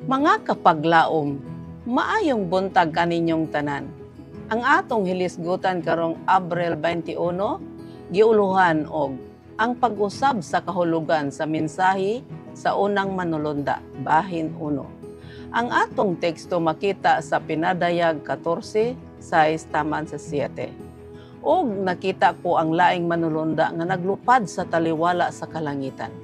Mga kapaglaom, maayong buntag kaninyong tanan. Ang atong hilisgutan karong Abril 21, giuluhan og ang pag-usab sa kahulugan sa mensahe sa unang manulunda, bahin 1. Ang atong teksto makita sa Pinadayag 14, 6 taman sa 7. Og nakita ko ang laing manulunda nga naglupad sa taliwala sa kalangitan.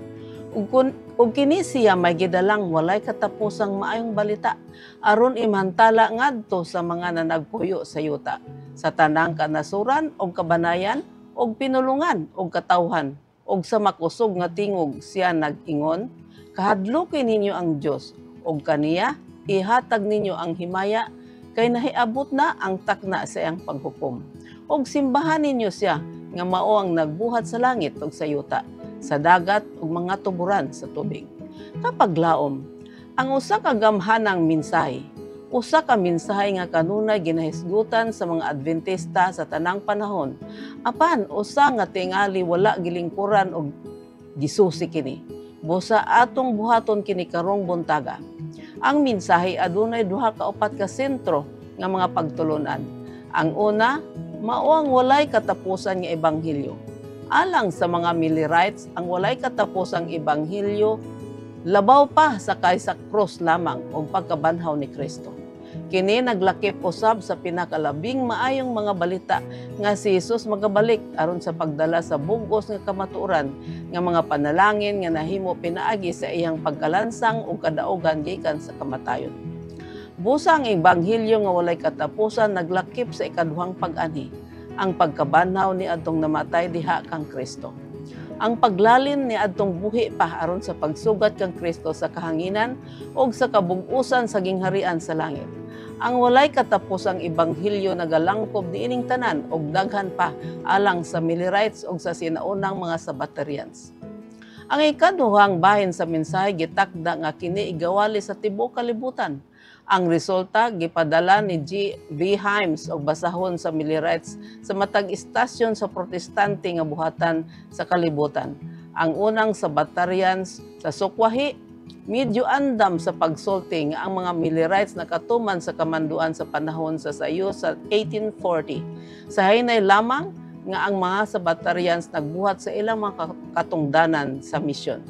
Ug kini siya may gidalang walay katapusang maayong balita aron imantala ngadto sa mga nanagpuyo sa yuta, sa tanang kanasuran og kabanayan og pinulungan og katawhan og sa makusog nga tingog siya nag-ingon, kahadlukin ninyo ang Dios og kaniya ihatag ninyo ang himaya kay nahiabot na ang takna sa iyang paghukom. Og simbahan ninyo siya nga mao ang nagbuhat sa langit ug sa yuta, sa dagat ug mga tuburan sa tubig. Kapaglaom, ang usa ka gamhanang mensahe, usa ka mensahe nga kanunay ginahisgutan sa mga Adventista sa tanang panahon, apan usa nga tingali wala gilingkuran og gisusi kini. Busa atong buhaton kini karong buntaga. Ang mensahe adunay duha ka upat ka sentro nga mga pagtulunan. Ang una, mao ang walay katapusan nga ebanghelyo. Alang sa mga Millerites, ang walay katapusang ebanghelyo labaw pa sa kaysa krus lamang o pagkabanhaw ni Kristo. Kini naglakip usab sa pinakalabing maayong mga balita nga si Jesus magabalik aron sa pagdala sa bug-os nga kamatuoran nga mga panalangin nga nahimo pinaagi sa iyang pagkalansang ug kadaugan gikan sa kamatayon. Busa ang ebanghelyo nga walay katapusan naglakip sa ikaduhang pag-ani, ang pagkabanhaw ni adtong namatay diha kang Kristo. Ang paglalin ni adtong buhi pa aron sa pagsugat kang Kristo sa kahanginan ug sa kabug-usan sa gingharian sa langit. Ang walay katapusang ebanghelyo nagalangkob niining tanan ug daghan pa alang sa Millerites ug sa sinaunang mga Sabbatarians. Ang ikaduhang bahin sa mensahe gitakda nga kini igawali sa tibuok kalibutan. Ang resulta gipadala ni G.V. Himes og basahon sa Millerites sa matag istasyon sa Protestante nga buhatan sa kalibutan. Ang unang Sabbatarians sa Sukwahi, medyo andam sa pagsulti nga ang mga Millerites nakatuman sa kamanduan sa panahon sa sayo sa 1840. Sa hinay lamang nga ang mga Sabbatarians nagbuhat sa ilang mga katungdanan sa misyon.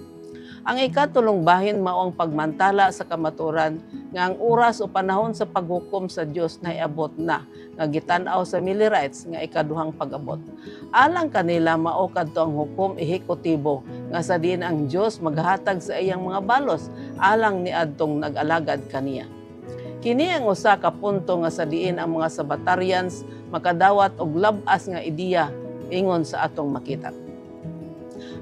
Ang ikatulong bahin mao ang pagmantala sa kamaturan nga ang oras o panahon sa paghukom sa Dios naiabot na nga gitan-aw sa Millerites nga ikaduhang pag-abot. Alang kanila mao kadto ang hukom ehekutibo nga sa diin ang Dios maghatag sa iyang mga balos alang ni adtong nag-alagad kaniya. Kini ang usa ka punto nga sa diin ang mga Sabbatarians makadawat og labas nga ideya ingon sa atong makita.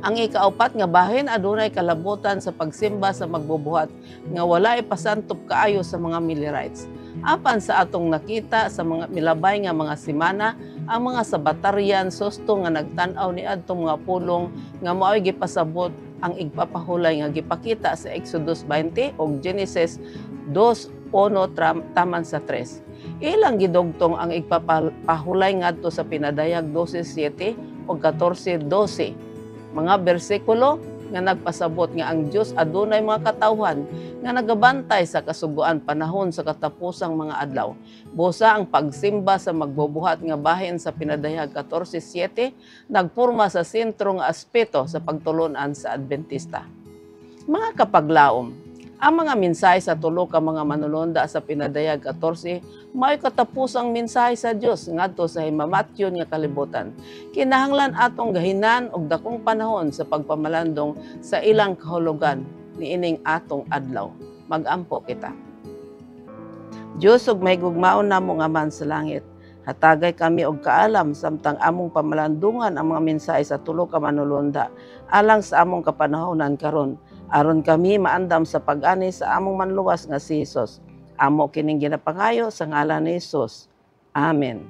Ang ikaapat nga bahin adunay kalabutan sa pagsimba sa magbubuhat nga wala ipasantop kaayo sa mga Millerites. Apan sa atong nakita sa mga milabay nga mga semana, ang mga Sabbatarian susto nga nagtan-aw ni adtong mga pulong nga mao'y gipasabot ang igpapahulay nga gipakita sa Exodus 20 ug Genesis 2:1 taman sa 3. Ilang gidugtong ang igpapahulay ngadto sa Pinadayag 12:7 ug 14:12. Mga bersikulo nga nagpasabot nga ang Dios adunay mga katawhan nga nagabantay sa kasuguan panahon sa katapusang mga adlaw. Busa ang pagsimba sa magbubuhat nga bahin sa Pinadayag 14:7 nagporma sa sentro nga aspeto sa pagtulunan sa Adventista. Mga kapaglaom, ang mga mensahe sa tulo ka mga manulunda sa Pinadayag 14 may katapusang mensahe sa Dios ngadto sa himamatyon nga kalibutan. Kinahanglan atong gahinan og dakong panahon sa pagpamalandong sa ilang kahulugan niining atong adlaw. Mag-ampo kita. Dios ug may gugmaon namo nga man sa langit. Hatagay kami og kaalam samtang among pamalandungan ang mga mensahe sa tulo ka manulunda alang sa among kapanahonan karon. Aron kami maandam sa pag-ani sa among manluwas nga si Jesus. Amo kining ginapangayo sa ngalan ni Jesus. Amen.